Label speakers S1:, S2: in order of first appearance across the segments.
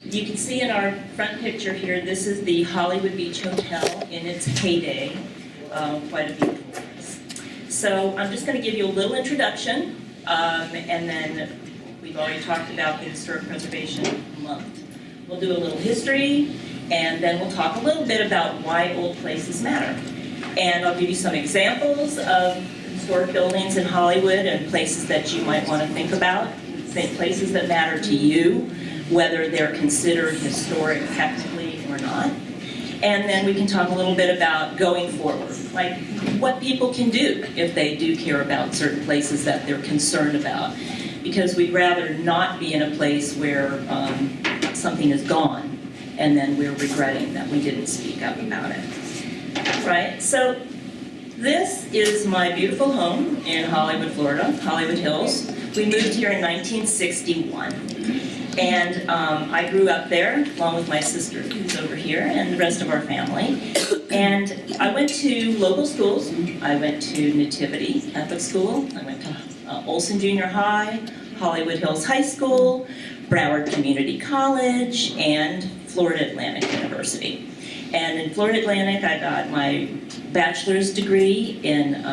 S1: You can see in our front picture here, this is the Hollywood Beach Hotel in its heyday. Quite a beautiful place. So I'm just going to give you a little introduction, and then we've already talked about the Historic Preservation Month. We'll do a little history, and then we'll talk a little bit about why old places matter. And I'll give you some examples of historic buildings in Hollywood and places that you might want to think about, places that matter to you, whether they're considered historic technically or not. And then we can talk a little bit about going forward, like what people can do if they do care about certain places that they're concerned about. Because we'd rather not be in a place where something is gone and then we're regretting that we didn't speak up about it. Right? So this is my beautiful home in Hollywood, Florida, Hollywood Hills. We moved here in 1961. And I grew up there, along with my sister, who's over here, and the rest of our family. And I went to local schools. I went to Nativity Catholic School. I went to Olson Junior High, Hollywood Hills High School, Broward Community College, and Florida Atlantic University. And in Florida Atlantic, I got my bachelor's degree in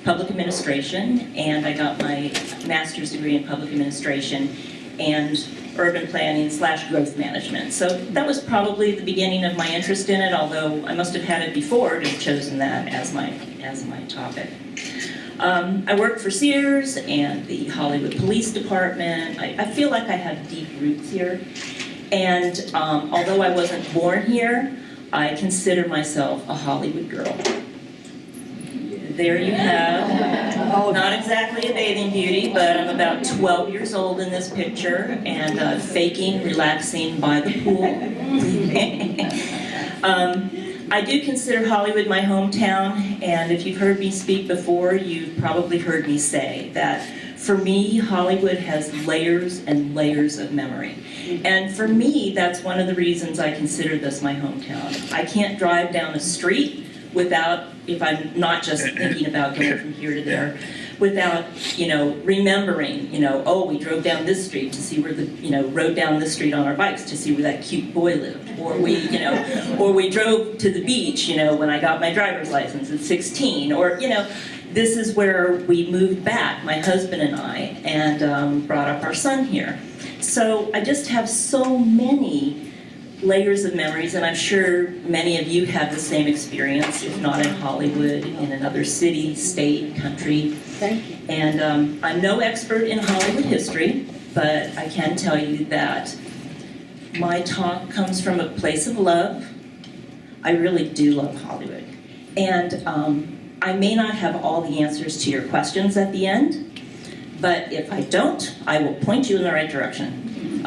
S1: public administration, and I got my master's degree in public administration and urban planning / growth management. So that was probably the beginning of my interest in it, although I must have had it before to have chosen that as my topic. I worked for Sears and the Hollywood Police Department. I feel like I have deep roots here. And although I wasn't born here, I consider myself a Hollywood girl. There you have, not exactly a bathing beauty, but I'm about 12 years old in this picture and faking, relaxing by the pool. I do consider Hollywood my hometown, and if you've heard me speak before, you've probably heard me say that for me, Hollywood has layers and layers of memory. And for me, that's one of the reasons I consider this my hometown. I can't drive down a street without, if I'm not just thinking about going from here to there, without, remembering, oh, we drove down this street to see where rode down this street on our bikes to see where that cute boy lived. Or we drove to the beach, when I got my driver's license at 16. Or, this is where we moved back, my husband and I, and brought up our son here. So I just have so many layers of memories, and I'm sure many of you have the same experience, if not in Hollywood, in another city, state, country.
S2: Thank you.
S1: And I'm no expert in Hollywood history, but I can tell you that my talk comes from a place of love. I really do love Hollywood. And I may not have all the answers to your questions at the end, but if I don't, I will point you in the right direction.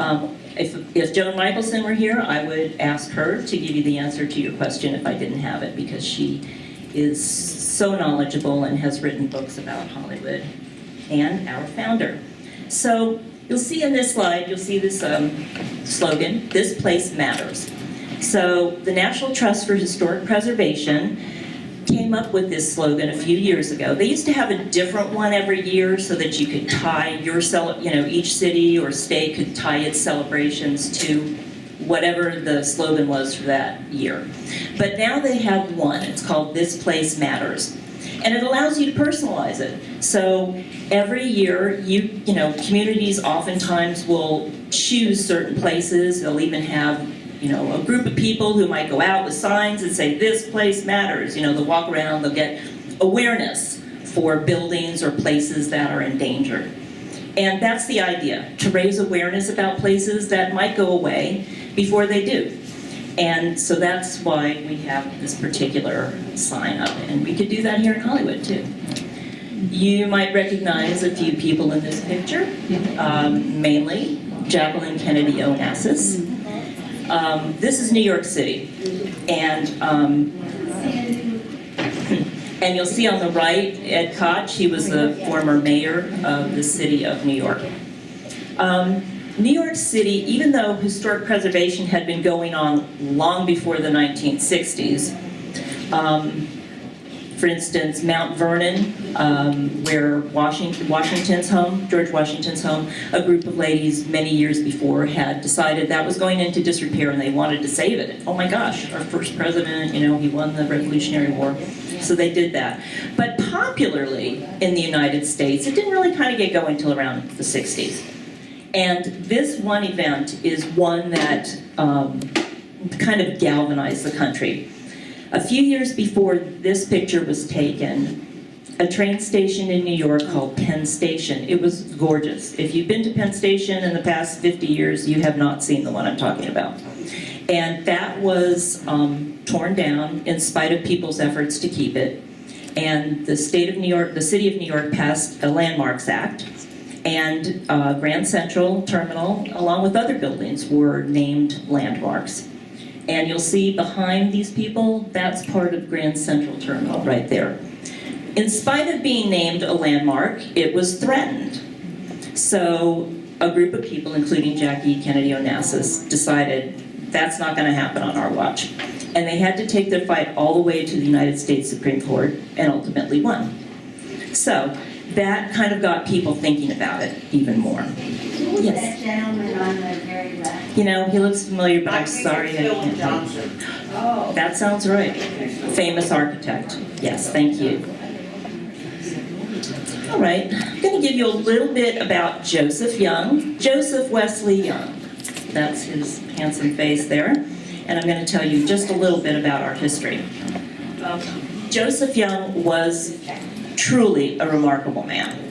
S1: If Joan Michelson were here, I would ask her to give you the answer to your question if I didn't have it, because she is so knowledgeable and has written books about Hollywood and our founder. So you'll see in this slide, you'll see this slogan, "This place matters." So the National Trust for Historic Preservation came up with this slogan a few years ago. They used to have a different one every year so that you could tie your, each city or state could tie its celebrations to whatever the slogan was for that year. But now they have one. It's called "This Place Matters." And it allows you to personalize it. So every year, communities oftentimes will choose certain places. They'll even have a group of people who might go out with signs and say, "This place matters." They'll walk around, they'll get awareness for buildings or places that are endangered. And that's the idea, to raise awareness about places that might go away before they do. And so that's why we have this particular sign up. And we could do that here in Hollywood, too. You might recognize a few people in this picture, mainly Jacqueline Kennedy Onassis. This is New York City, and you'll see on the right, Ed Koch, he was the former mayor of the city of New York. New York City, even though historic preservation had been going on long before the 1960s, For instance, Mount Vernon, where Washington's home, George Washington's home, a group of ladies many years before had decided that was going into disrepair and they wanted to save it. Oh my gosh, our first president, you know, he won the Revolutionary War. So they did that. But popularly in the United States, it didn't really kind of get going until around the 60s. And this one event is one that kind of galvanized the country. A few years before this picture was taken, a train station in New York called Penn Station. It was gorgeous. If you've been to Penn Station in the past 50 years, you have not seen the one I'm talking about. And that was torn down in spite of people's efforts to keep it. And the state of New York, the city of New York passed a Landmarks Act, and Grand Central Terminal, along with other buildings, were named landmarks. And you'll see behind these people, that's part of Grand Central Terminal right there. In spite of being named a landmark, it was threatened. So a group of people, including Jackie Kennedy Onassis, decided that's not going to happen on our watch. And they had to take their fight all the way to the United States Supreme Court and ultimately won. So that kind of got people thinking about it even more.
S2: Who was that gentleman on the very left?
S1: You know, he looks familiar, but I'm sorry I can't
S2: Johnson. Oh.
S1: That sounds right. Famous architect. Yes, thank you. All right, I'm going to give you a little bit about Joseph Young. Joseph Wesley Young. That's his handsome face there. And I'm going to tell you just a little bit about our history. Joseph Young was truly a remarkable man.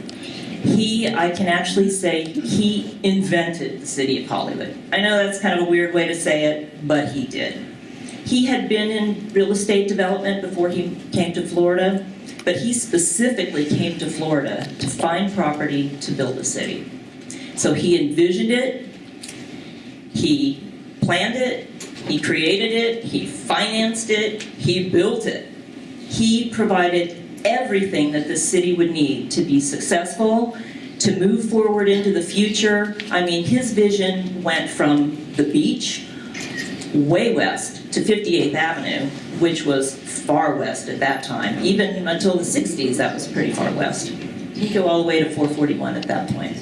S1: I can actually say, he invented the city of Hollywood. I know that's kind of a weird way to say it, but he did. He had been in real estate development before he came to Florida, but he specifically came to Florida to find property to build a city. So he envisioned it, he planned it, he created it, he financed it, he built it. He provided everything that the city would need to be successful, to move forward into the future. I mean, his vision went from the beach way west to 58th Avenue, which was far west at that time. Even until the 60s, that was pretty far west. He'd go all the way to 441 at that point.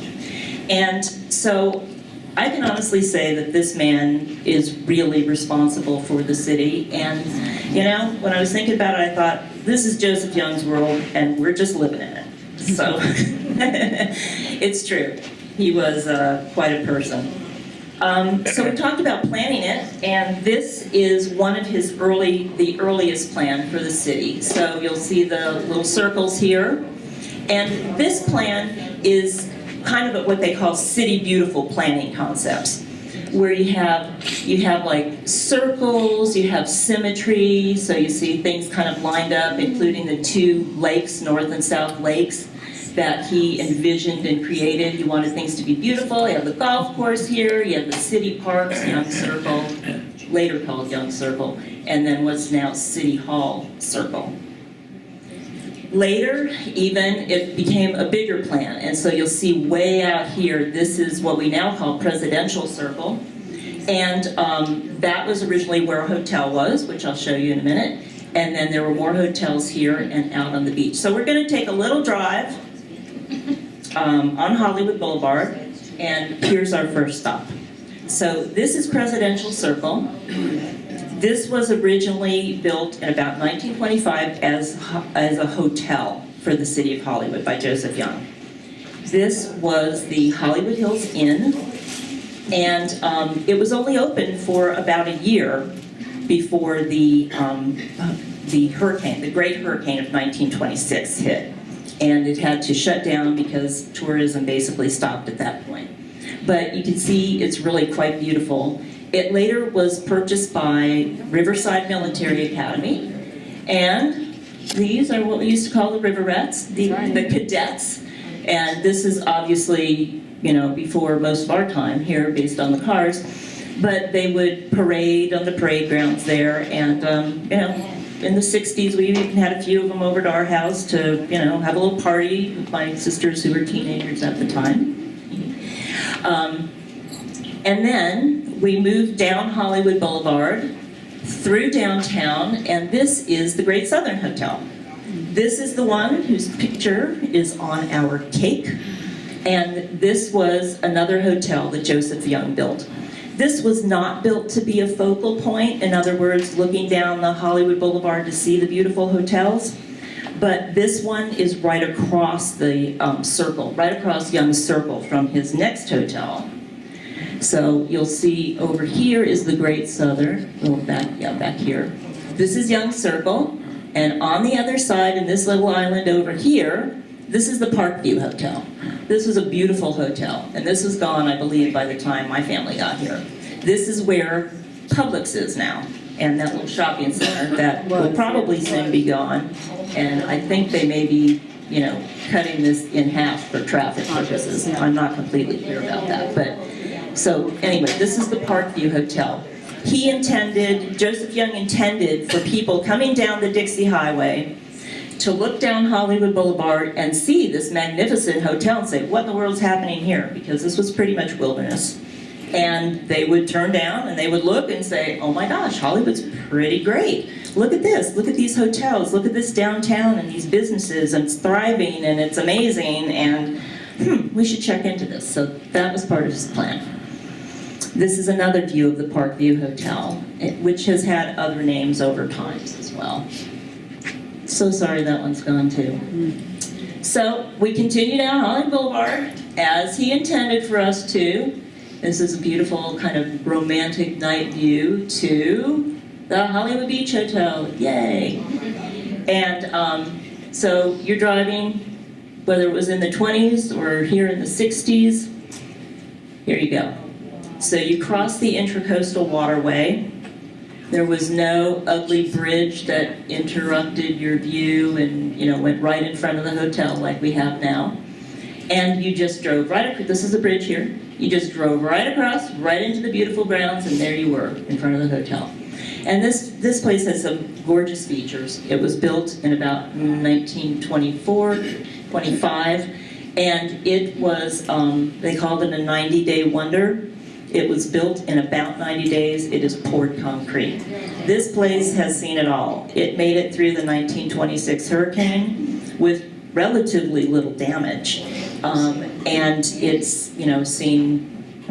S1: And so I can honestly say that this man is really responsible for the city. And, you know, when I was thinking about it, I thought, this is Joseph Young's world, and we're just living in it. So, it's true. He was quite a person. So we talked about planning it, and this is one of his the earliest plan for the city. So you'll see the little circles here. And this plan is kind of what they call city beautiful planning concepts, where you have like circles, you have symmetry, so you see things kind of lined up, including the two lakes, north and south lakes, that he envisioned and created. He wanted things to be beautiful. You have the golf course here, you have the city parks, Young Circle, later called Young Circle, and then what's now City Hall Circle. Later, even, it became a bigger plan, and so you'll see way out here, this is what we now call Presidential Circle, and that was originally where a hotel was, which I'll show you in a minute, and then there were more hotels here and out on the beach. So we're going to take a little drive on Hollywood Boulevard, and here's our first stop. So this is Presidential Circle. This was originally built in about 1925 as a hotel for the city of Hollywood by Joseph Young. This was the Hollywood Hills Inn, and it was only open for about a year before the hurricane, the Great Hurricane of 1926 hit. And it had to shut down because tourism basically stopped at that point. But you can see it's really quite beautiful. It later was purchased by Riverside Military Academy, and these are what we used to call the Riverettes, the cadets. And this is obviously, you know, before most of our time here based on the cars, but they would parade on the parade grounds there, and you know, in the 60s we even had a few of them over to our house to, you know, have a little party with my sisters who were teenagers at the time. And then we moved down Hollywood Boulevard, through downtown, and this is the Great Southern Hotel. This is the one whose picture is on our cake. And this was another hotel that Joseph Young built. This was not built to be a focal point, in other words, looking down the Hollywood Boulevard to see the beautiful hotels. But this one is right across the circle, right across Young's Circle from his next hotel. So you'll see over here is the Great Southern, back here. This is Young's Circle, and on the other side, in this little island over here, this is the Parkview Hotel. This was a beautiful hotel, and this was gone, I believe, by the time my family got here. This is where Publix is now, and that little shopping center that will probably soon be gone. And I think they may be, cutting this in half for traffic purposes. I'm not completely clear about that, but so anyway, this is the Parkview Hotel. Joseph Young intended for people coming down the Dixie Highway to look down Hollywood Boulevard and see this magnificent hotel and say, what in the world's happening here? Because this was pretty much wilderness. And they would turn down and they would look and say, oh my gosh, Hollywood's pretty great. Look at this, look at these hotels, look at this downtown and these businesses, and it's thriving and it's amazing, and we should check into this. So that was part of his plan. This is another view of the Parkview Hotel, which has had other names over time as well. So sorry that one's gone too. So we continue down Hollywood Boulevard as he intended for us to. This is a beautiful kind of romantic night view to the Hollywood Beach Hotel. Yay! And so you're driving, whether it was in the 20s or here in the 60s, here you go. So you cross the Intracoastal Waterway. There was no ugly bridge that interrupted your view and went right in front of the hotel like we have now. And you just drove right across. This is the bridge here. You just drove right across, right into the beautiful grounds, and there you were in front of the hotel. And this place has some gorgeous features. It was built in about 1924, 25, and it was, they called it a 90-day wonder. It was built in about 90 days. It is poured concrete. This place has seen it all. It made it through the 1926 hurricane with relatively little damage. And it's, seen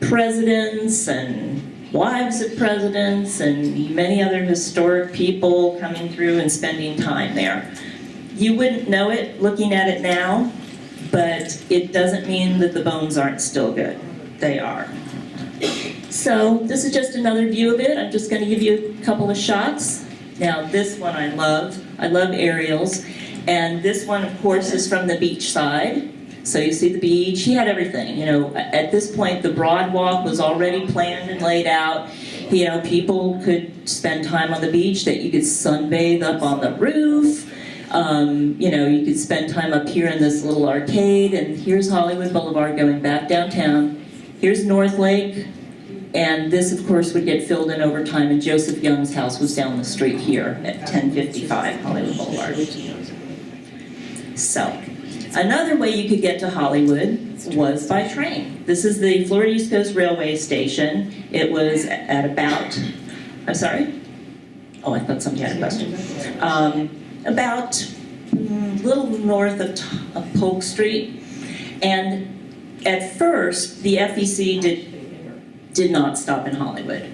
S1: presidents and wives of presidents and many other historic people coming through and spending time there. You wouldn't know it looking at it now, but it doesn't mean that the bones aren't still good. They are. So this is just another view of it. I'm just going to give you a couple of shots. Now this one I love. I love aerials. And this one, of course, is from the beach side. So you see the beach. He had everything. At this point, the broad walk was already planned and laid out. People could spend time on the beach, that you could sunbathe up on the roof. You could spend time up here in this little arcade, and here's Hollywood Boulevard going back downtown. Here's North Lake, and this, of course, would get filled in over time, and Joseph Young's house was down the street here at 1055 Hollywood Boulevard. So, another way you could get to Hollywood was by train. This is the Florida East Coast Railway Station. It was at about, I'm sorry? Oh, I thought somebody had a question. About a little north of Polk Street. And at first, the FEC did not stop in Hollywood.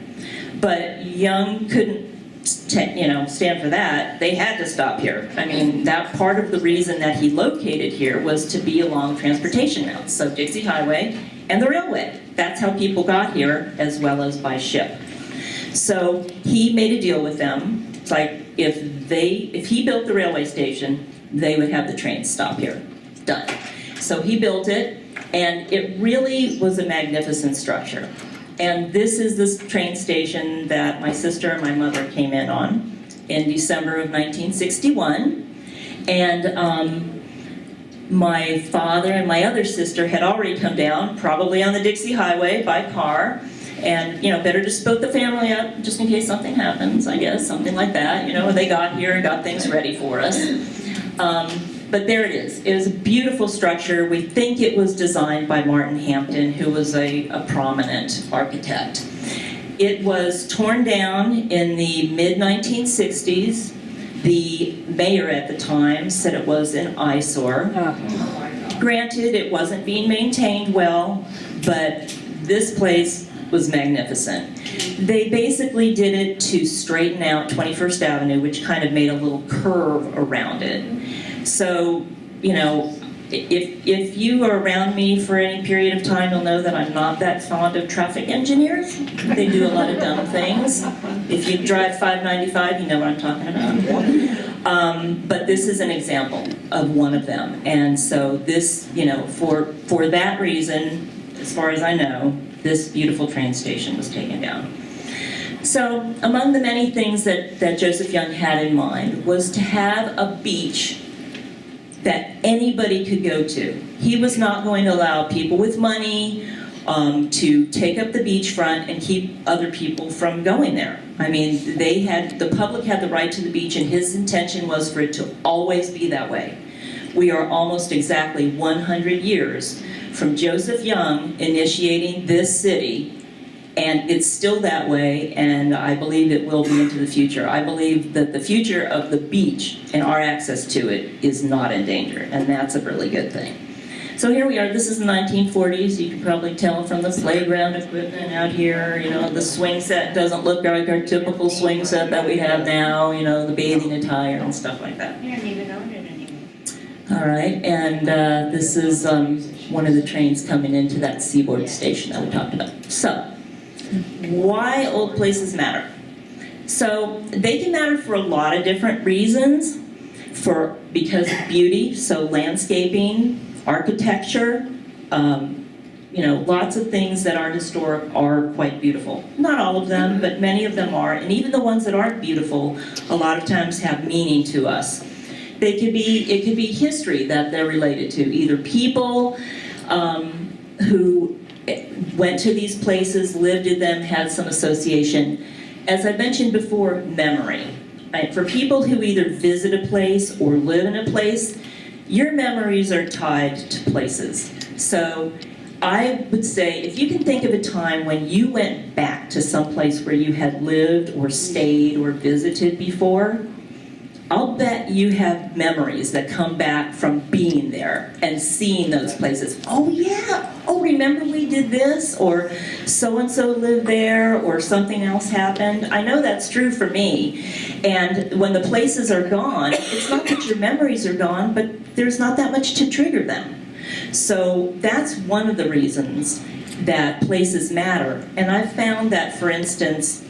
S1: But Young couldn't stand for that. They had to stop here. I mean, that part of the reason that he located here was to be along transportation routes. So Dixie Highway and the railway. That's how people got here, as well as by ship. So he made a deal with them. It's like, if he built the railway station, they would have the trains stop here. Done. So he built it, and it really was a magnificent structure. And this is this train station that my sister and my mother came in December of 1961. And my father and my other sister had already come down, probably on the Dixie Highway by car. And, better to split the family up just in case something happens, I guess, something like that. They got here and got things ready for us. But there it is. It was a beautiful structure. We think it was designed by Martin Hampton, who was a prominent architect. It was torn down in the mid-1960s The mayor at the time said it was an eyesore. Granted, it wasn't being maintained well, but this place was magnificent. They basically did it to straighten out 21st Avenue, which kind of made a little curve around it. So, you know, if you are around me for any period of time, you'll know that I'm not that fond of traffic engineers. They do a lot of dumb things. If you drive 595, you know what I'm talking about. But this is an example of one of them. And so this, you know, for that reason, as far as I know, this beautiful train station was taken down. So among the many things that Joseph Young had in mind was to have a beach that anybody could go to. He was not going to allow people with money to take up the beachfront and keep other people from going there. I mean, the public had the right to the beach, and his intention was for it to always be that way. We are almost exactly 100 years from Joseph Young initiating this city, and it's still that way, and I believe it will be into the future. I believe that the future of the beach and our access to it is not in danger, and that's a really good thing. So here we are. This is the 1940s. You can probably tell from the playground equipment out here. You know, the swing set doesn't look like our typical swing set that we have now, you know, the bathing attire and stuff like that.
S2: You don't even own it anymore.
S1: All right, and this is one of the trains coming into that Seaboard station that we talked about. So, why old places matter? So they can matter for a lot of different reasons. Because of beauty, so landscaping, architecture, you know, lots of things that are historic are quite beautiful. Not all of them, but many of them are. And even the ones that aren't beautiful, a lot of times have meaning to us. It could be history that they're related to, either people who went to these places, lived in them, had some association. As I mentioned before, memory. Right? For people who either visit a place or live in a place, your memories are tied to places. So I would say, if you can think of a time when you went back to some place where you had lived or stayed or visited before, I'll bet you have memories that come back from being there and seeing those places. Oh yeah, oh remember we did this, or so-and-so lived there, or something else happened. I know that's true for me. And when the places are gone, it's not that your memories are gone, but there's not that much to trigger them. So that's one of the reasons that places matter. And I've found that, for instance,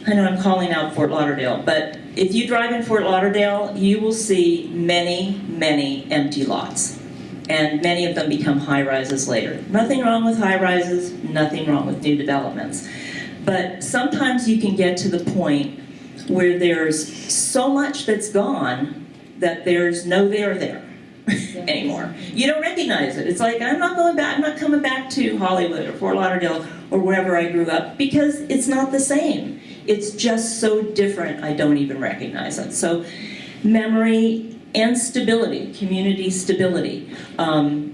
S1: I know I'm calling out Fort Lauderdale, but if you drive in Fort Lauderdale, you will see many, many empty lots. And many of them become high-rises later. Nothing wrong with high-rises, nothing wrong with new developments. But sometimes you can get to the point where there's so much that's gone that there's no there anymore. You don't recognize it. It's like, I'm not going back, I'm not coming back to Hollywood or Fort Lauderdale or wherever I grew up, because it's not the same. It's just so different, I don't even recognize it. So memory and stability, community stability.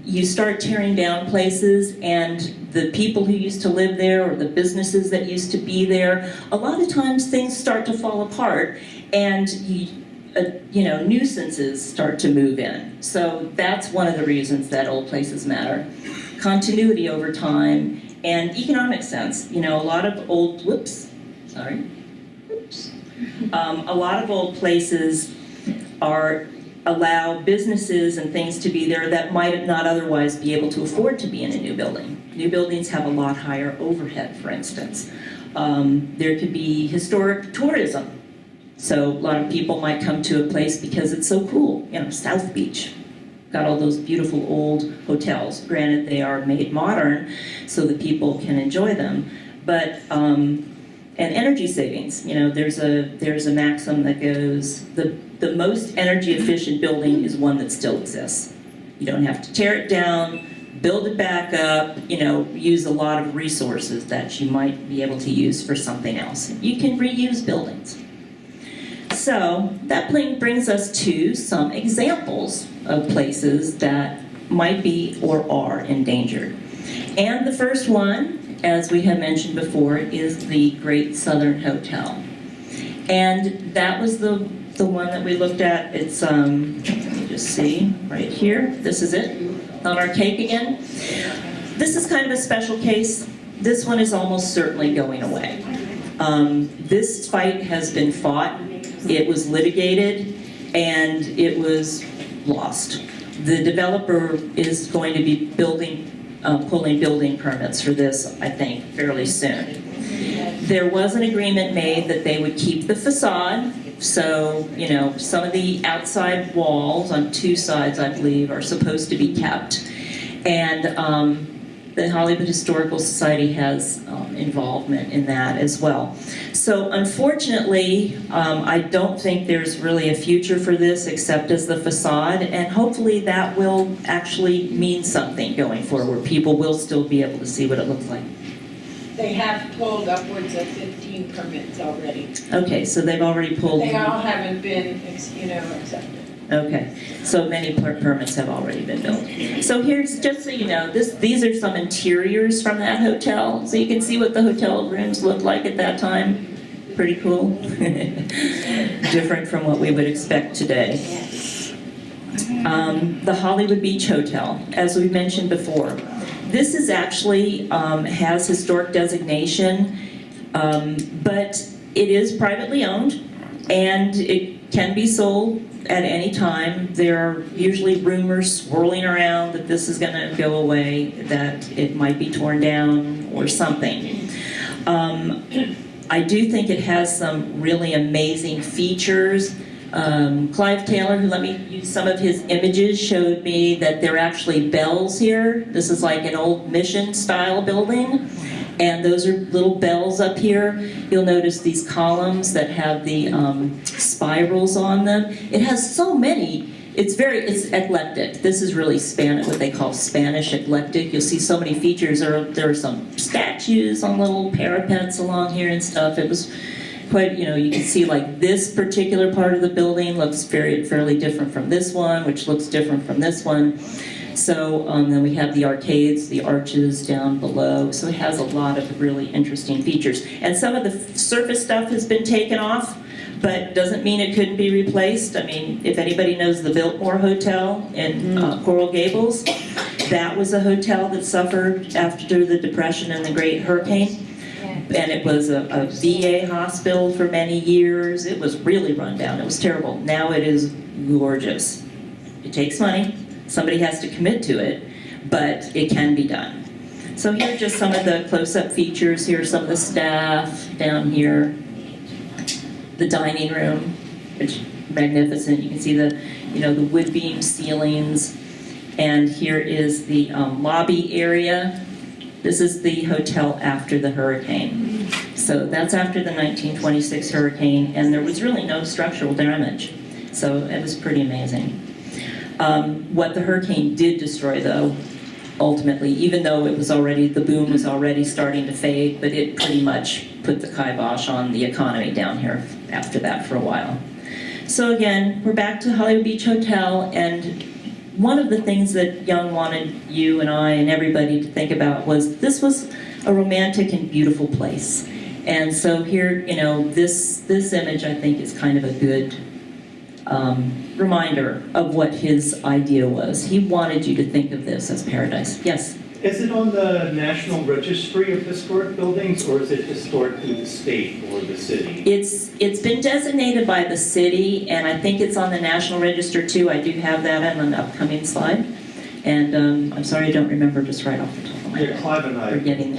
S1: You start tearing down places, and the people who used to live there or the businesses that used to be there, a lot of times things start to fall apart, and you know, nuisances start to move in. So that's one of the reasons that old places matter. Continuity over time and economic sense. You know, a lot of old, a lot of old places allow businesses and things to be there that might not otherwise be able to afford to be in a new building. New buildings have a lot higher overhead, for instance. There could be historic tourism. So a lot of people might come to a place because it's so cool. You know, South Beach. Got all those beautiful old hotels. Granted, they are made modern so that people can enjoy them. But and energy savings. You know, there's a maxim that goes, the most energy efficient building is one that still exists. You don't have to tear it down, build it back up, you know, use a lot of resources that you might be able to use for something else. You can reuse buildings. So that brings us to some examples of places that might be or are endangered. And the first one, as we have mentioned before, is the Great Southern Hotel. And that was the the one that we looked at. It's, let me just see, right here. This is it, on our cake again. This is kind of a special case. This one is almost certainly going away. This fight has been fought, it was litigated, and it was lost. The developer is going to be pulling building permits for this, I think, fairly soon. There was an agreement made that they would keep the facade, so, you know, some of the outside walls on two sides, I believe, are supposed to be kept. And the Hollywood Historical Society has involvement in that as well. So unfortunately, I don't think there's really a future for this except as the facade, and hopefully that will actually mean something going forward. People will still be able to see what it looks like.
S3: They have pulled upwards of 15 permits already.
S1: Okay, so they've already pulled.
S3: They all haven't been, accepted.
S1: Okay, so many permits have already been built. So here's, just so you know, these are some interiors from that hotel. So you can see what the hotel rooms looked like at that time. Pretty cool. Different from what we would expect today. The Hollywood Beach Hotel, as we mentioned before. This is actually, has historic designation, but it is privately owned, and it can be sold at any time. There are usually rumors swirling around that this is going to go away, that it might be torn down or something. I do think it has some really amazing features. Clive Taylor, who let me use some of his images, showed me that there are actually bells here. This is like an old mission style building. And those are little bells up here. You'll notice these columns that have the spirals on them. It has so many. It's eclectic. This is really what they call Spanish eclectic. You'll see so many features. There are some statues on little parapets along here and stuff. It was quite, you can see like this particular part of the building looks fairly different from this one, which looks different from this one. So then we have the arcades, the arches down below. So it has a lot of really interesting features. And some of the surface stuff has been taken off, but doesn't mean it couldn't be replaced. I mean, if anybody knows the Biltmore Hotel in Coral Gables, that was a hotel that suffered after the Depression and the Great Hurricane. And it was a VA hospital for many years. It was really run down. It was terrible. Now it is gorgeous. It takes money. Somebody has to commit to it, but it can be done. So here are just some of the close-up features. Here are some of the staff down here. The dining room, which is magnificent. You can see the, the wood beam ceilings. And here is the lobby area. This is the hotel after the hurricane. So that's after the 1926 hurricane, and there was really no structural damage. So it was pretty amazing. What the hurricane did destroy, though, ultimately, even though the boom was already starting to fade, but it pretty much put the kibosh on the economy down here after that for a while. So again, we're back to Hollywood Beach Hotel, and one of the things that Young wanted you and I and everybody to think about was this was a romantic and beautiful place. And so here, this image I think is kind of a good reminder of what his idea was. He wanted you to think of this as paradise. Yes?
S4: Is it on the National Registry of Historic Buildings, or is it historic through the state or the city?
S1: It's been designated by the city, and I think it's on the National Register too. I do have that on an upcoming slide. And I'm sorry I don't remember just right off the top of my head.
S4: Yeah, Clive and I are digging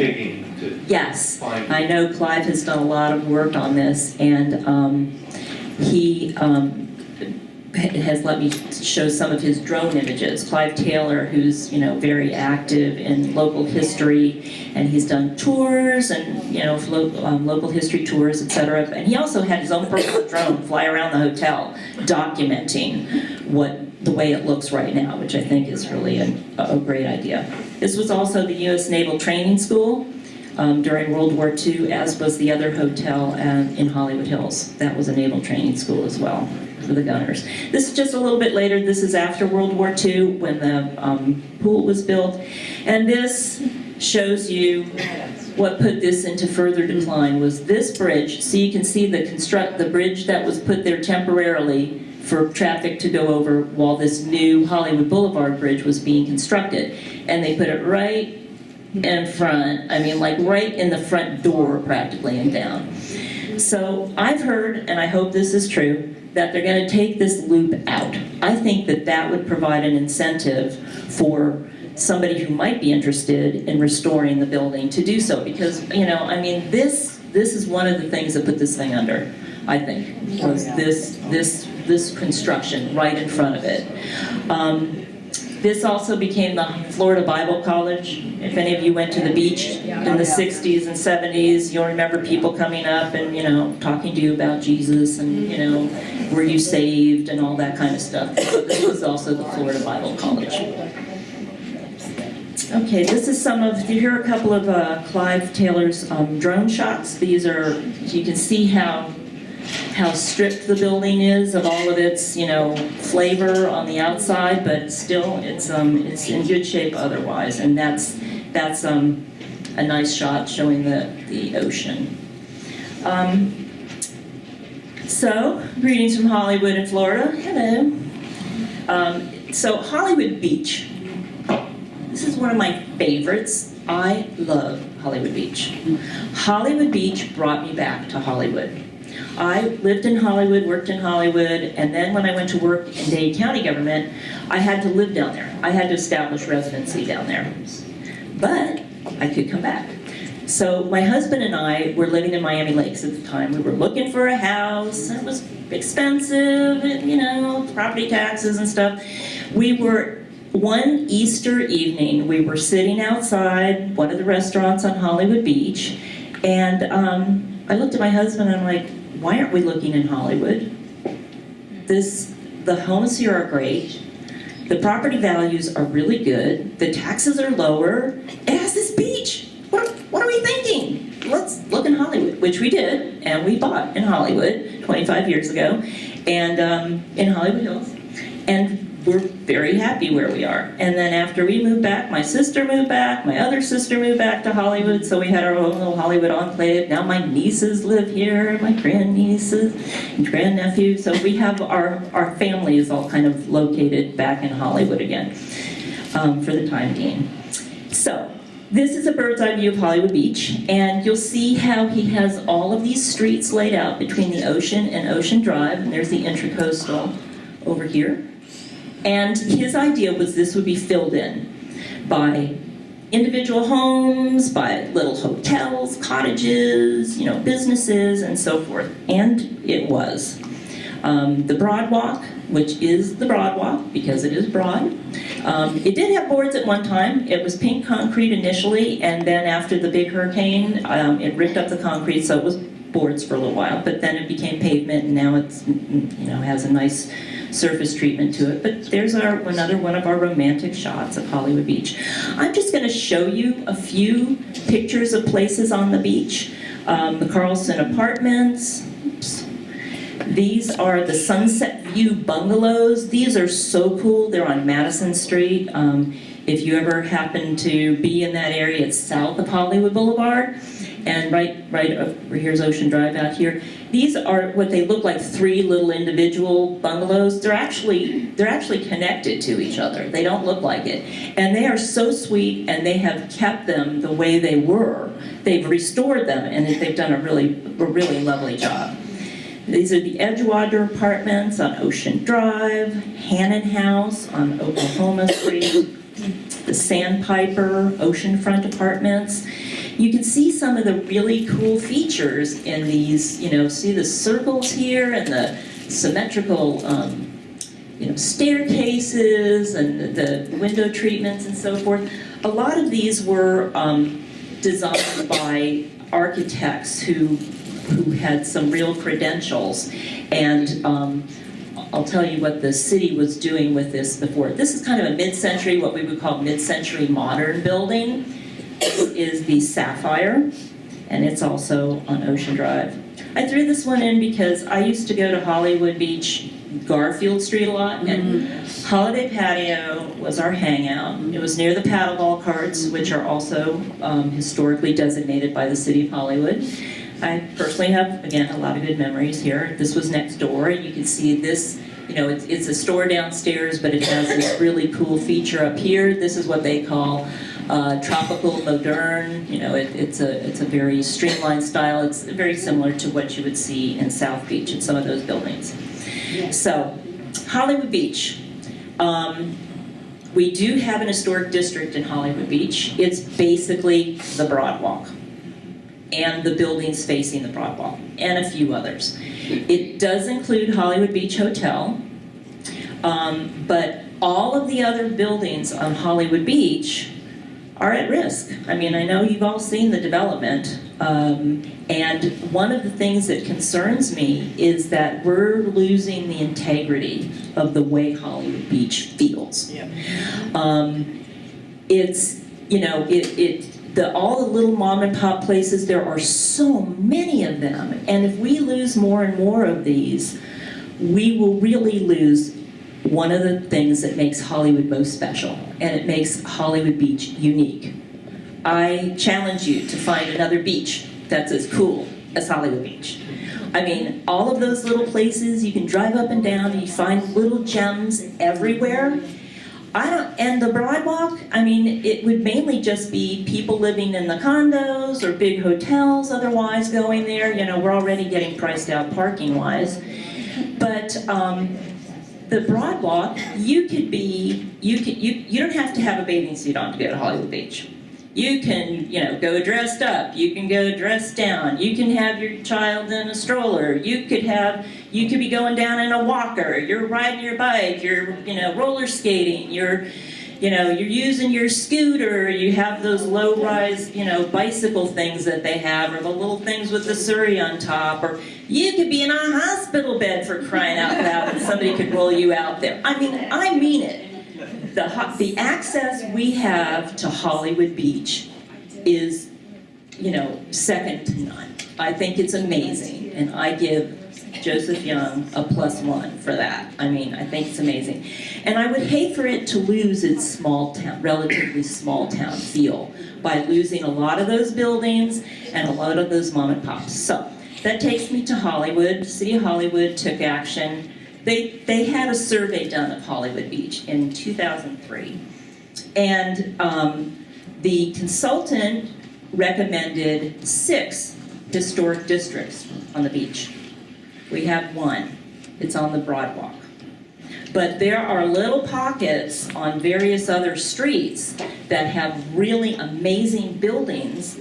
S4: to
S1: Yes,
S4: find it.
S1: I know Clive has done a lot of work on this, and he has let me show some of his drone images. Clive Taylor, who's very active in local history, and he's done tours and local history tours, etc. And he also had his own personal drone fly around the hotel, documenting the way it looks right now, which I think is really a great idea. This was also the U.S. Naval Training School during World War II, as was the other hotel in Hollywood Hills. That was a naval training school as well. for the gunners. This is just a little bit later. This is after World War II when the pool was built. And this shows you what put this into further decline was this bridge. So you can see the bridge that was put there temporarily for traffic to go over while this new Hollywood Boulevard bridge was being constructed. And they put it right in front, I mean like right in the front door practically and down. So I've heard, and I hope this is true, that they're going to take this loop out. I think that that would provide an incentive for somebody who might be interested in restoring the building to do so, because, you know, I mean, this is one of the things that put this thing under, I think, was this construction right in front of it. This also became the Florida Bible College. If any of you went to the beach in the 60s and 70s, you'll remember people coming up and, you know, talking to you about Jesus and, you know, were you saved and all that kind of stuff. So this was also the Florida Bible College. Okay, this is here are a couple of Clive Taylor's drone shots. These are, you can see how stripped the building is of all of its, you know, flavor on the outside, but still it's in good shape otherwise. And that's a nice shot showing the ocean. So, greetings from Hollywood in Florida. Hello. So Hollywood Beach. This is one of my favorites. I love Hollywood Beach. Hollywood Beach brought me back to Hollywood. I lived in Hollywood, worked in Hollywood, and then when I went to work in Dade County government, I had to live down there. I had to establish residency down there. But I could come back. So my husband and I were living in Miami Lakes at the time. We were looking for a house. It was expensive, and, you know, property taxes and stuff. One Easter evening, we were sitting outside one of the restaurants on Hollywood Beach, and I looked at my husband and I'm like, why aren't we looking in Hollywood? The homes here are great. The property values are really good. The taxes are lower. It has this beach. What are we thinking? Let's look in Hollywood, which we did, and we bought in Hollywood 25 years ago, and in Hollywood Hills. And we're very happy where we are. And then after we moved back, my sister moved back, my other sister moved back to Hollywood, so we had our own little Hollywood enclave. Now my nieces live here, my grandnieces and grandnephew. So we have our family is all kind of located back in Hollywood again for the time being. So this is a bird's eye view of Hollywood Beach, and you'll see how he has all of these streets laid out between the ocean and Ocean Drive, and there's the Intracoastal over here. And his idea was this would be filled in by individual homes, by little hotels, cottages, you know, businesses, and so forth. And it was. The Broad Walk, which is the Broad Walk because it is broad. It did have boards at one time. It was pink concrete initially, and then after the big hurricane, it ripped up the concrete, so it was boards for a little while. But then it became pavement, and now it's, you know, has a nice surface treatment to it. But there's another one of our romantic shots of Hollywood Beach. I'm just going to show you a few pictures of places on the beach. The Carlson Apartments. Oops. These are the Sunset View Bungalows. These are so cool. They're on Madison Street. If you ever happen to be in that area, it's south of Hollywood Boulevard. And right over here's Ocean Drive out here. These are what they look like, 3 little individual bungalows. They're actually connected to each other. They don't look like it. And they are so sweet, and they have kept them the way they were. They've restored them, and they've done a really lovely job. These are the Edgewater Apartments on Ocean Drive, Hannon House on Oklahoma Street, the Sandpiper Oceanfront Apartments. You can see some of the really cool features in these, you know, see the circles here and the symmetrical, you know, staircases and the window treatments and so forth. A lot of these were designed by architects who had some real credentials, and I'll tell you what the city was doing with this before. This is kind of a mid-century, what we would call mid-century modern building. This is the Sapphire, and it's also on Ocean Drive. I threw this one in because I used to go to Hollywood Beach, Garfield Street a lot, and Holiday Patio was our hangout. It was near the paddleball courts, which are also historically designated by the city of Hollywood. I personally have, again, a lot of good memories here. This was next door, and you can see this, you know, it's a store downstairs, but it has this really cool feature up here. This is what they call tropical modern. You know, it's a very streamlined style. It's very similar to what you would see in South Beach in some of those buildings. So, Hollywood Beach. We do have an historic district in Hollywood Beach. It's basically the Broadwalk and the buildings facing the Broadwalk and a few others. It does include Hollywood Beach Hotel, but all of the other buildings on Hollywood Beach are at risk. I mean, I know you've all seen the development, and one of the things that concerns me is that we're losing the integrity of the way Hollywood Beach feels.
S3: Yeah.
S1: It's, you know, all the little mom and pop places, there are so many of them, and if we lose more and more of these, we will really lose one of the things that makes Hollywood most special, and it makes Hollywood Beach unique. I challenge you to find another beach that's as cool as Hollywood Beach. I mean, all of those little places, you can drive up and down, and you find little gems everywhere. And the Broadwalk, I mean, it would mainly just be people living in the condos or big hotels otherwise going there. You know, we're already getting priced out parking-wise. But the Broadwalk, you don't have to have a bathing suit on to go to Hollywood Beach. You can, you know, go dressed up. You can go dressed down. You can have your child in a stroller. You could be going down in a walker. You're riding your bike. You're, you know, roller skating. You're using your scooter. You have those low-rise, you know, bicycle things that they have, or the little things with the surrey on top. Or you could be in a hospital bed, for crying out loud, and somebody could roll you out there. I mean it. The access we have to Hollywood Beach is, you know, second to none. I think it's amazing, and I give Joseph Young a +1 for that. I mean, I think it's amazing. And I would hate for it to lose its small town, relatively small town feel by losing a lot of those buildings and a lot of those mom and pops. So that takes me to Hollywood. The City of Hollywood took action. They had a survey done of Hollywood Beach in 2003, and the consultant recommended 6 historic districts on the beach. We have 1. It's on the Broadwalk. But there are little pockets on various other streets that have really amazing buildings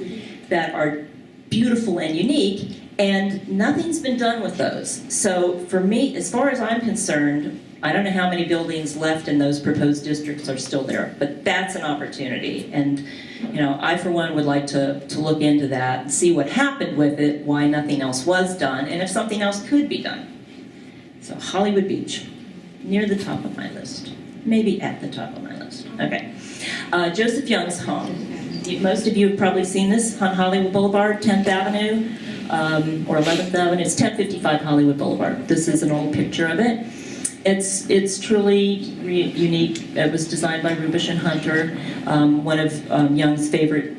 S1: that are beautiful and unique, and nothing's been done with those. So for me, as far as I'm concerned, I don't know how many buildings left in those proposed districts are still there, but that's an opportunity. And, you know, I for one would like to look into that and see what happened with it, why nothing else was done, and if something else could be done. So Hollywood Beach, near the top of my list. Maybe at the top of my list. Okay. Joseph Young's home. Most of you have probably seen this on Hollywood Boulevard, 10th Avenue, or 11th Avenue. It's 1055 Hollywood Boulevard. This is an old picture of it. It's truly unique. It was designed by Rubish and Hunter, one of Young's favorite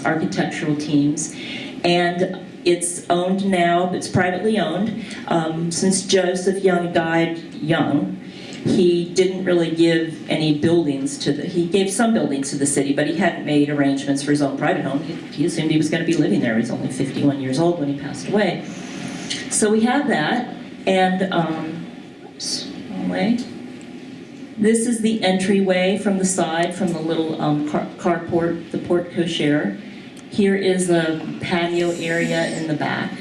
S1: architectural teams. And it's owned now, it's privately owned. Since Joseph Young died young, he didn't really give any buildings he gave some buildings to the city, but he hadn't made arrangements for his own private home. He assumed he was going to be living there. He was only 51 years old when he passed away. So we have that, and this is the entryway from the side, from the little carport, the porte cochere. Here is a patio area in the back.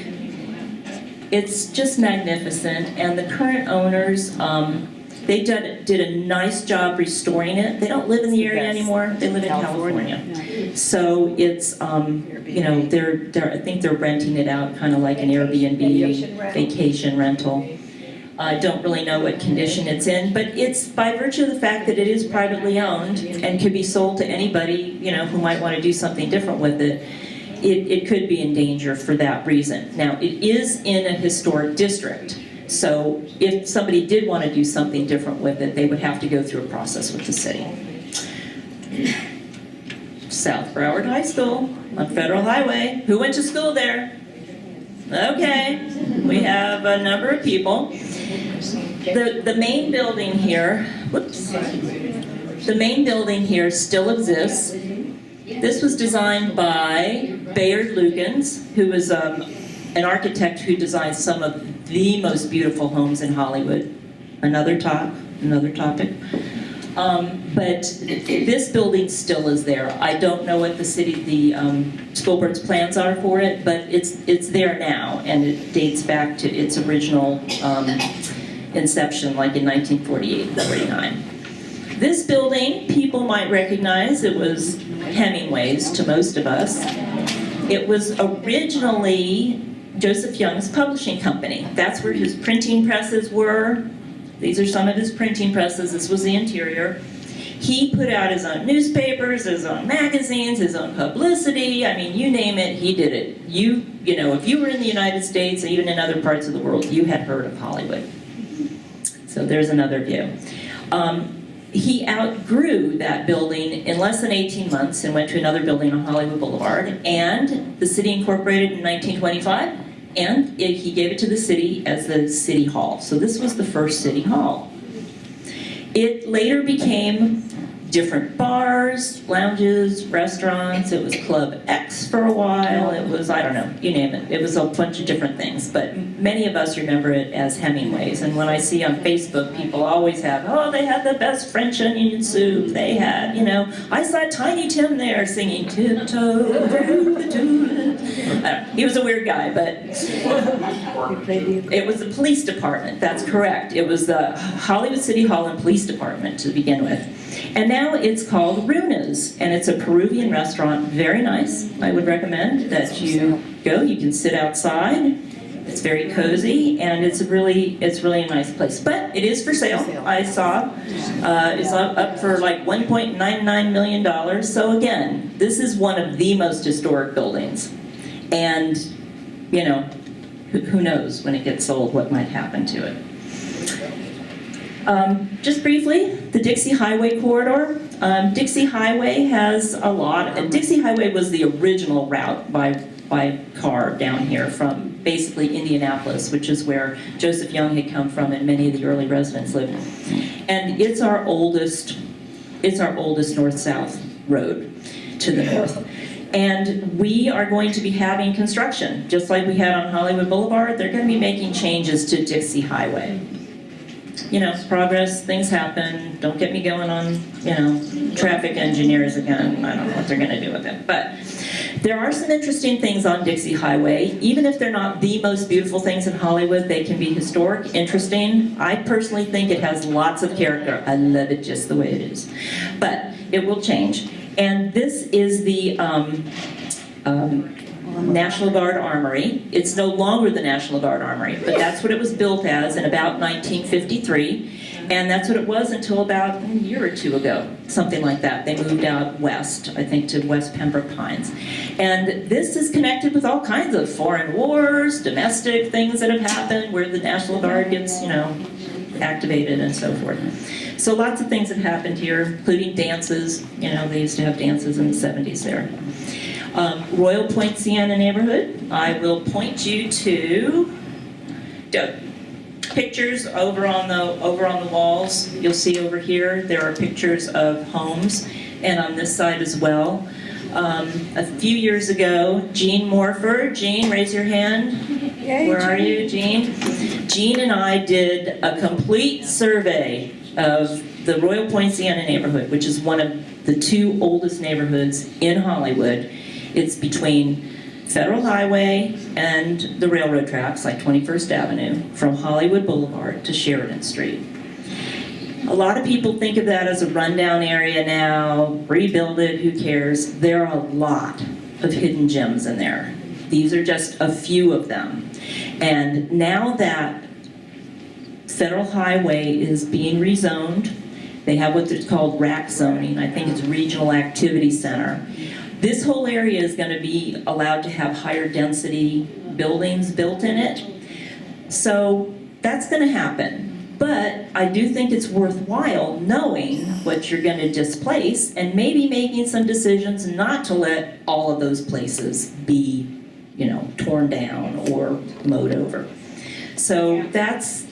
S1: It's just magnificent, and the current owners, they did a nice job restoring it. They don't live in the area anymore. They live in California. So it's, you know, I think they're renting it out kind of like an Airbnb, vacation rental. I don't really know what condition it's in, but it's by virtue of the fact that it is privately owned and could be sold to anybody, you know, who might want to do something different with it. it could be in danger for that reason. Now, it is in a historic district, so if somebody did want to do something different with it, they would have to go through a process with the city. South Broward High School on Federal Highway. Who went to school there? Okay, we have a number of people. The main building here, whoops, the main building here still exists. This was designed by Bayard Lukens, who was an architect who designed some of the most beautiful homes in Hollywood. Another topic. But this building still is there. I don't know what the school board's plans are for it, but it's there now, and it dates back to its original inception, like in 1948 and 49. This building, people might recognize. It was Hemingway's to most of us. It was originally Joseph Young's publishing company. That's where his printing presses were. These are some of his printing presses. This was the interior. He put out his own newspapers, his own magazines, his own publicity. I mean, you name it, he did it. You know, if you were in the United States, even in other parts of the world, you had heard of Hollywood. So there's another view. He outgrew that building in less than 18 months and went to another building on Hollywood Boulevard, and the city incorporated in 1925, and he gave it to the city as the City Hall. So this was the first City Hall. It later became different bars, lounges, restaurants. It was Club X for a while. It was, I don't know, you name it. It was a bunch of different things, but many of us remember it as Hemingway's. And when I see on Facebook, people always have, oh, they had the best French onion soup. They had, you know, I saw Tiny Tim there singing Tiptoe Through the Tulip. He was a weird guy, but it was the police department. That's correct. It was the Hollywood City Hall and Police Department to begin with. And now it's called Runa's, and it's a Peruvian restaurant, very nice. I would recommend that you go. You can sit outside. It's very cozy, and it's really a nice place. But it is for sale. I saw it's up for like $1.99 million. So again, this is one of the most historic buildings, and you know, who knows when it gets sold what might happen to it. Just briefly, the Dixie Highway corridor. Dixie Highway has a lot. Dixie Highway was the original route by car down here from basically Indianapolis, which is where Joseph Young had come from and many of the early residents lived. And it's our oldest north-south road to the north. And we are going to be having construction, just like we had on Hollywood Boulevard. They're going to be making changes to Dixie Highway. You know, progress, things happen. Don't get me going on, you know, traffic engineers again. I don't know what they're going to do with it. But there are some interesting things on Dixie Highway. Even if they're not the most beautiful things in Hollywood, they can be historic, interesting. I personally think it has lots of character. I love it just the way it is. But it will change. And this is the National Guard Armory. It's no longer the National Guard Armory, but that's what it was built as in about 1953. And that's what it was until about a year or two ago, something like that. They moved out west, I think, to West Pembroke Pines. And this is connected with all kinds of foreign wars, domestic things that have happened, where the National Guard gets, you know, activated and so forth. So lots of things have happened here, including dances. You know, they used to have dances in the 70s there. Royal Poinciana neighborhood. I will point you to pictures over on the walls. You'll see over here there are pictures of homes, and on this side as well. A few years ago, Jean Morford. Jean, raise your hand.
S5: Yay,
S1: Where are you, Jean? Jean and I did a complete survey of the Royal Poinciana neighborhood, which is one of the two oldest neighborhoods in Hollywood. It's between Federal Highway and the railroad tracks, like 21st Avenue, from Hollywood Boulevard to Sheridan Street. A lot of people think of that as a rundown area now, rebuild it, who cares? There are a lot of hidden gems in there. These are just a few of them. And now that Federal Highway is being rezoned, they have what's called RAC zoning, I think it's Regional Activity Center. This whole area is going to be allowed to have higher density buildings built in it. So that's going to happen. But I do think it's worthwhile knowing what you're going to displace and maybe making some decisions not to let all of those places be, you know, torn down or mowed over. So that's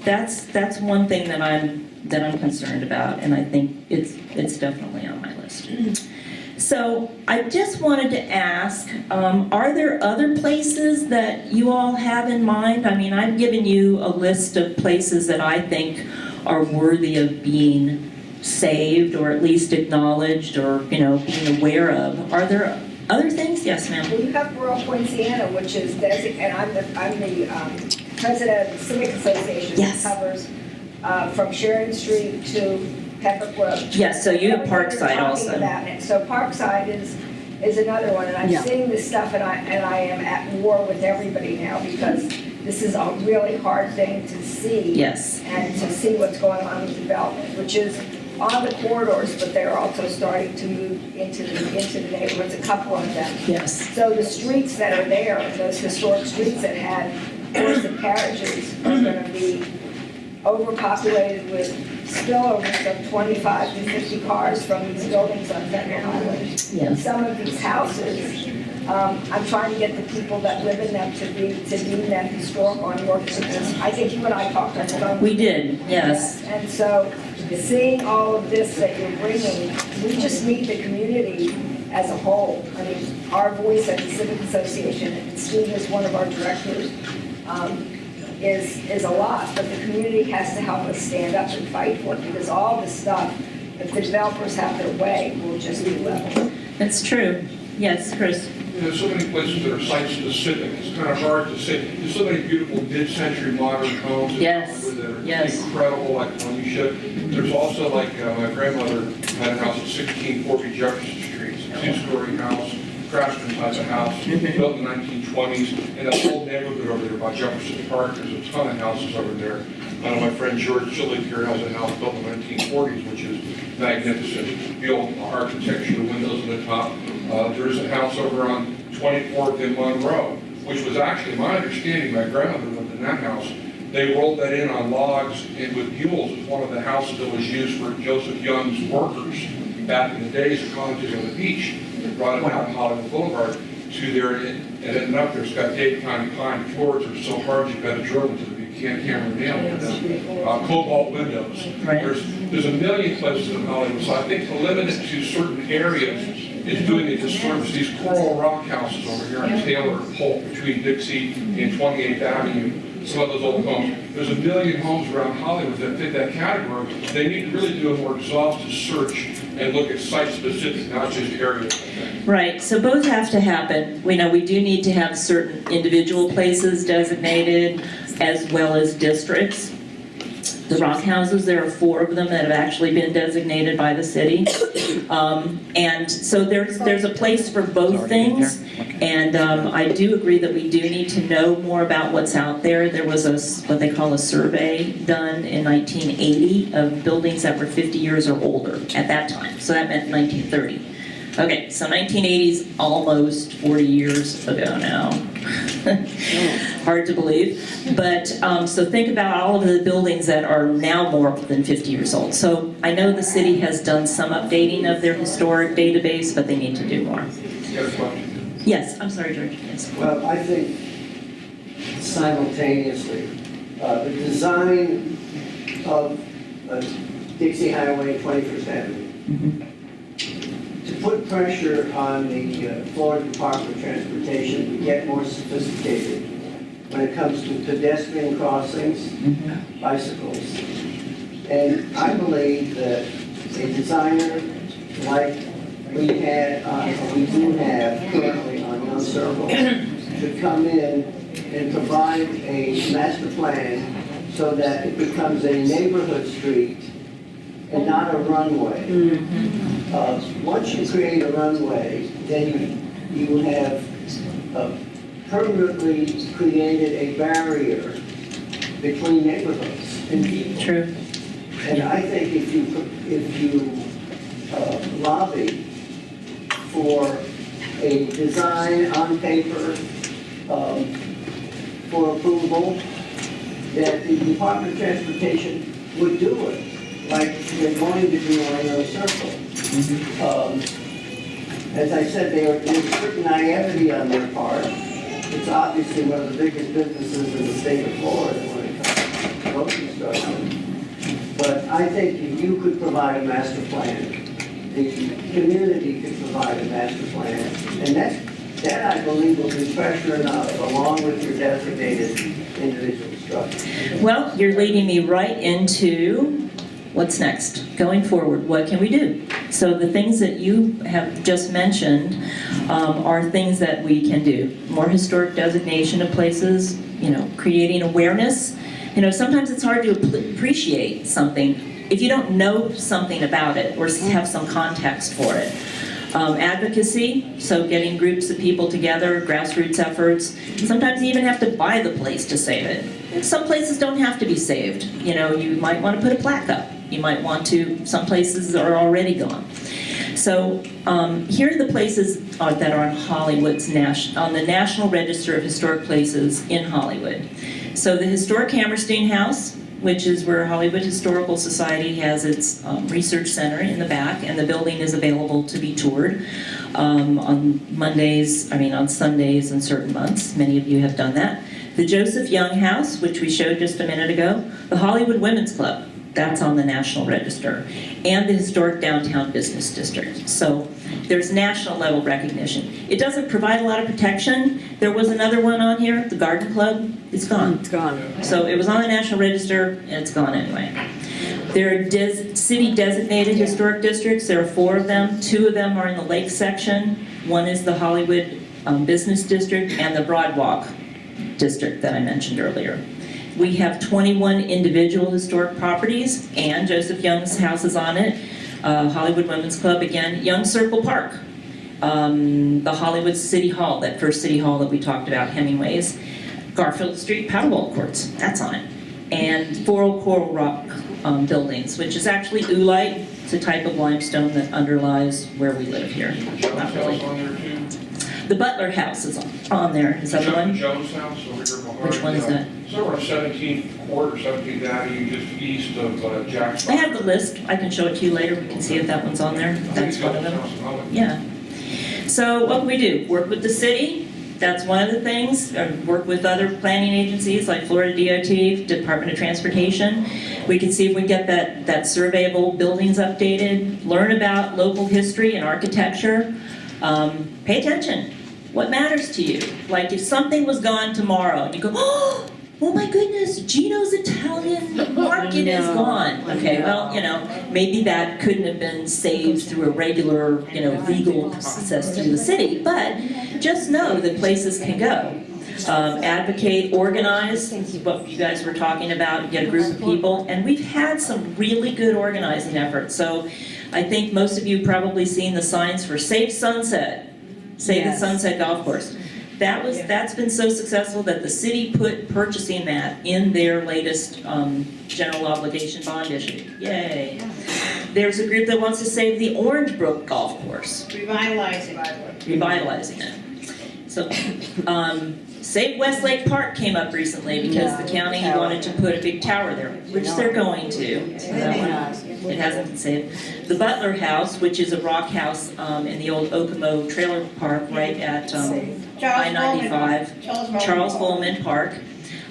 S1: one thing that I'm concerned about, and I think it's definitely on my list. So I just wanted to ask, are there other places that you all have in mind? I mean, I've given you a list of places that I think are worthy of being saved or at least acknowledged or, you know, being aware of. Are there other things? Yes, ma'am.
S5: Well, you have rural Poinciana, which is and I'm the president of the Civic Association.
S1: Yes.
S5: That covers from Sheridan Street to Pepper Road.
S1: Yes, so you have
S5: Everything you're
S1: Parkside
S5: talking
S1: also.
S5: about it. So Parkside is another one, and I'm seeing this stuff, and I am at war with everybody now because this is a really hard thing to see.
S1: Yes.
S5: And to see what's going on with development, which is on the corridors, but they're also starting to move into the neighborhoods, a couple of them.
S1: Yes.
S5: So the streets that are there, those historic streets that had horse and carriages are going to be overpopulated with spillovers of 25 to 50 cars from these buildings on Federal Highway.
S1: Yeah.
S5: And some of these houses, I'm trying to get the people that live in them to deem them historical and work with this. I think you and I talked on the phone.
S1: We did, yes.
S5: And so seeing all of this that you're bringing, we just need the community as a whole. I mean, our voice at the Civic Association, and Steve is one of our directors, is a lot, but the community has to help us stand up and fight for it, because all this stuff, if the developers have their way, will just be leveled.
S1: That's true. Yes, Chris.
S6: There's so many places that are site-specific. It's kind of hard to say. There's so many beautiful mid-century modern homes in
S1: Yes,
S6: Hollywood that are
S1: yes.
S6: incredible, like Felicia. There's also, like, my grandmother had a house at 1640 Jefferson Street. It's a two-story house, craftsman type of house, built in the 1920s. And that whole neighborhood over there by Jefferson Park, there's a ton of houses over there. I know my friend George Chillig here has a house built in the 1940s, which is magnificent. The old architecture, the windows on the top. There's a house over on 24th and Monroe, which was actually, my understanding, my grandmother lived in that house. They rolled that in on logs and with mules. It was one of the houses that was used for Joseph Young's workers back in the days of cottages on the beach. They brought it down Hollywood Boulevard to there, and ended up there. It's got daytime pine floors that are so hard you've got to drill into them. You can't hammer nail into them. Cobalt windows.
S1: Right.
S6: There's a million places in Hollywood. So I think to limit it to certain areas is doing a disservice. These coral rock houses over here on Taylor and Polk between Dixie and 28th Avenue, some of those old homes. There's a million homes around Hollywood that fit that category. They need to really do a more exhaustive search and look at site-specific, not just areas.
S1: Right, so both have to happen. We know we do need to have certain individual places designated as well as districts. The rock houses, there are 4 of them that have actually been designated by the city. And so there's a place for both things. And I do agree that we do need to know more about what's out there. There was what they call a survey done in 1980 of buildings that were 50 years or older at that time. So that meant 1930. Okay, so 1980s, almost 40 years ago now. Hard to believe. But so think about all of the buildings that are now more than 50 years old. So I know the city has done some updating of their historic database, but they need to do more.
S6: You got a question?
S1: Yes, I'm sorry, George. Yes.
S7: Well, I think simultaneously, the design of Dixie Highway, 21st Avenue, to put pressure on the Florida Department of Transportation to get more sophisticated when it comes to pedestrian crossings, bicycles. And I believe that a designer like we do have currently on Young Circle should come in and provide a master plan so that it becomes a neighborhood street and not a runway. Once you create a runway, then you have permanently created a barrier between neighborhoods and people.
S1: True.
S7: And I think if you lobby for a a design on paper for approval, that the Department of Transportation would do it, like they're going to do on the circle. As I said, there's certain naivety on their part. It's obviously one of the biggest businesses in the state of Florida when it comes to road construction. But I think if you could provide a master plan, the community could provide a master plan, and that I believe will be pressure enough, along with your designated individual structure.
S1: Well, you're leading me right into what's next, going forward. What can we do? So the things that you have just mentioned are things that we can do. More historic designation of places, creating awareness. Sometimes it's hard to appreciate something if you don't know something about it or have some context for it. Advocacy, so getting groups of people together, grassroots efforts. Sometimes you even have to buy the place to save it. And some places don't have to be saved. You might want to put a plaque up. You might want to, some places are already gone. So here are the places that are on Hollywood's on the National Register of Historic Places in Hollywood. So the historic Hammerstein House, which is where Hollywood Historical Society has its research center in the back, and the building is available to be toured on Sundays and certain months. Many of you have done that. The Joseph Young House, which we showed just a minute ago. The Hollywood Women's Club, that's on the National Register. And the Historic Downtown Business District. So there's national level recognition. It doesn't provide a lot of protection. There was another one on here, the Garden Club. It's gone.
S8: It's gone.
S1: So it was on the National Register, and it's gone anyway. There are city designated historic districts. There are 4 of them. 2 of them are in the Lake section. One is the Hollywood Business District and the Broadwalk District that I mentioned earlier. We have 21 individual historic properties, and Joseph Young's house is on it. Hollywood Women's Club, again, Young Circle Park. The Hollywood City Hall, that first city hall that we talked about, Hemingway's. Garfield Street Paddleball Courts, that's on it. And 4 Coral Rock buildings, which is actually oolite. It's a type of limestone that underlies where we live here. Not really.
S6: On there too.
S1: The Butler House is on there. Is that the one?
S6: Jones House over here behind.
S1: Which one is that?
S6: Somewhere on 17th Court or 17th Avenue, just east of Jack's.
S1: I have the list. I can show it to you later. We can see if that one's on there. That's one of them. Yeah. So what can we do? Work with the city. That's one of the things. Work with other planning agencies like Florida DOT, Department of Transportation. We can see if we can get that surveyable buildings updated. Learn about local history and architecture. Pay attention. What matters to you? Like if something was gone tomorrow and you go, oh my goodness, Gino's Italian market is gone. Okay, well, maybe that couldn't have been saved through a regular, legal process through the city, but just know that places can go. Advocate, organize, what you guys were talking about, get a group of people, and we've had some really good organizing efforts. So I think most of you probably seen the signs for Safe Sunset, Save the Sunset Golf Course. That's been so successful that the city put purchasing that in their latest general obligation bond issue. Yay. There's a group that wants to save the Orange Brook Golf Course.
S3: Revitalizing.
S1: Revitalizing it. So, Save Westlake Park came up recently because the county wanted to put a big tower there, which they're going to. So that one, it hasn't been saved. The Butler House, which is a rock house in the old Okemo Trailer Park right at I-95, Charles Volman Park.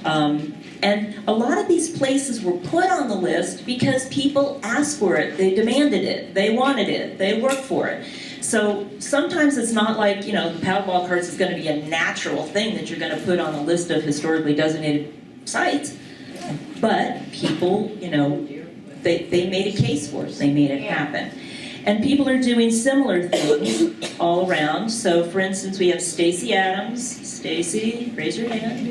S1: And a lot of these places were put on the list because people asked for it, they demanded it, they wanted it, they worked for it. So sometimes it's not like, the paddleball courts is going to be a natural thing that you're going to put on a list of historically designated sites. But people, they made a case for it. They made it happen. And people are doing similar things all around. So for instance, we have Stacy Adams. Stacy, raise your hand.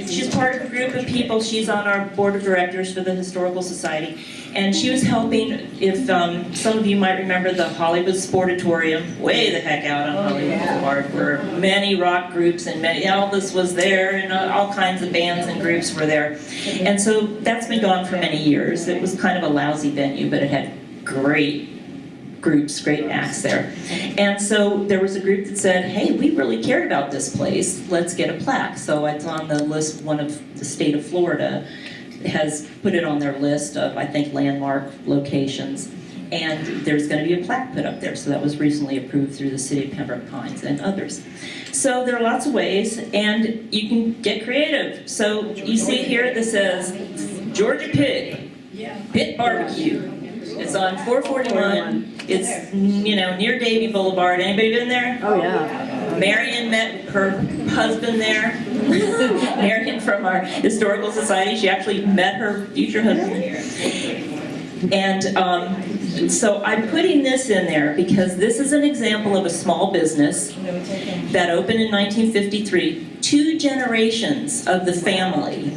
S1: She's part of a group of people. She's on our board of directors for the Historical Society. And she was helping, if some of you might remember the Hollywood Sportatorium, way the heck out on Hollywood Boulevard, where many rock groups and Elvis was there, and all kinds of bands and groups were there. And so that's been gone for many years. It was kind of a lousy venue, but it had great groups, great acts there. And so there was a group that said, hey, we really cared about this place, let's get a plaque. So it's on the list, one of the state of Florida has put it on their list of, I think, landmark locations. And there's going to be a plaque put up there. So that was recently approved through the city of Pembroke Pines and others. So there are lots of ways, and you can get creative. So you see here, this says Georgia Pig, Pit Barbecue. It's on 441. It's, you know, near Davie Boulevard. Anybody been there?
S8: Oh, yeah.
S1: Marion met her husband there. Marion from our historical society. She actually met her future husband there. And so I'm putting this in there because this is an example of a small business that opened in 1953. 2 generations of the family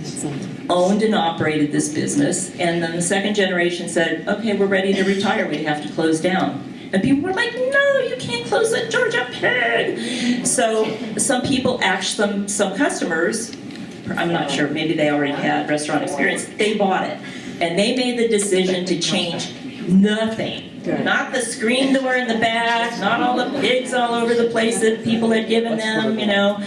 S1: owned and operated this business, and then the second generation said, okay, we're ready to retire, we have to close down. And people were like, no, you can't close the Georgia Pig. So some people, actually, some customers, I'm not sure, maybe they already had restaurant experience, they bought it. And they made the decision to change nothing. Not the screen door in the back, not all the pigs all over the place that people had given them, you know.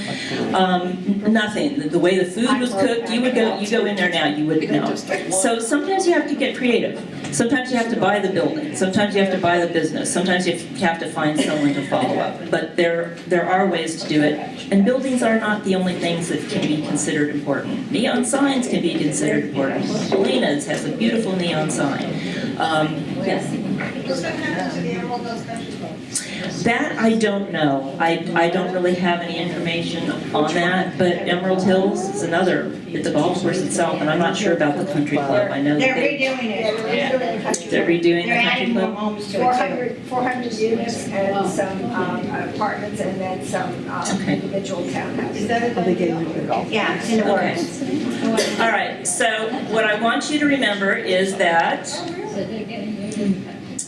S1: Nothing. The way the food was cooked, you go in there now, you wouldn't know. So sometimes you have to get creative. Sometimes you have to buy the building. Sometimes you have to buy the business. Sometimes you have to find someone to follow up. But there are ways to do it. And buildings are not the only things that can be considered important. Neon signs can be considered important. Polina's has a beautiful neon sign. Yes? That I don't know. I don't really have any information on that, but Emerald Hills is another. It's a golf course itself, and I'm not sure about the country club. I know that
S3: They're redoing it.
S1: they're redoing
S3: They're
S1: the country
S3: adding more
S1: club.
S3: homes to it too.
S5: 400 units and some apartments and then some
S1: Okay.
S5: individual townhouses.
S3: Is that a
S8: They
S3: good
S8: gave
S3: deal?
S8: me the golf.
S3: Yeah, it's in the
S1: Okay.
S3: works.
S1: All right, so what I want you to remember is that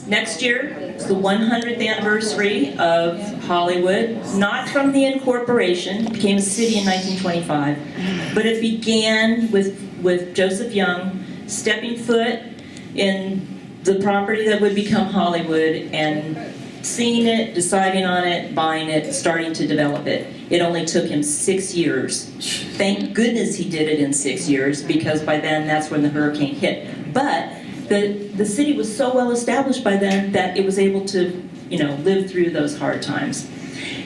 S1: next year is the 100th anniversary of Hollywood, not from the incorporation, it became a city in 1925, but it began with Joseph Young stepping foot in the property that would become Hollywood and seeing it, deciding on it, buying it, starting to develop it. It only took him 6 years. Thank goodness he did it in 6 years, because by then that's when the hurricane hit. But the city was so well established by then that it was able to, you know, live through those hard times.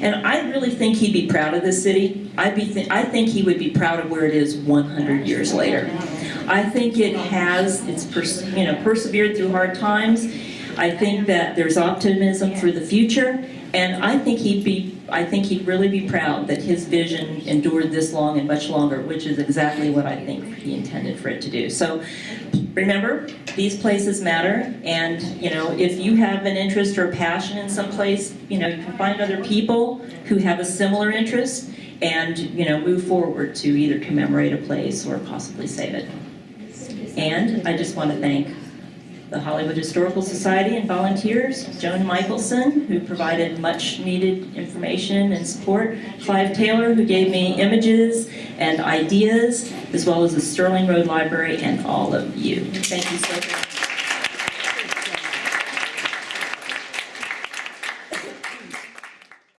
S1: And I really think he'd be proud of this city. I think he would be proud of where it is 100 years later. I think it has, persevered through hard times. I think that there's optimism for the future, and I think he'd really be proud that his vision endured this long and much longer, which is exactly what I think he intended for it to do. So remember, these places matter, and if you have an interest or passion in some place, you can find other people who have a similar interest and move forward to either commemorate a place or possibly save it. And I just want to thank the Hollywood Historical Society and volunteers, Joan Michelson, who provided much needed information and support, Clive Taylor, who gave me images and ideas, as well as the Sterling Road Library, and all of you. Thank you so much.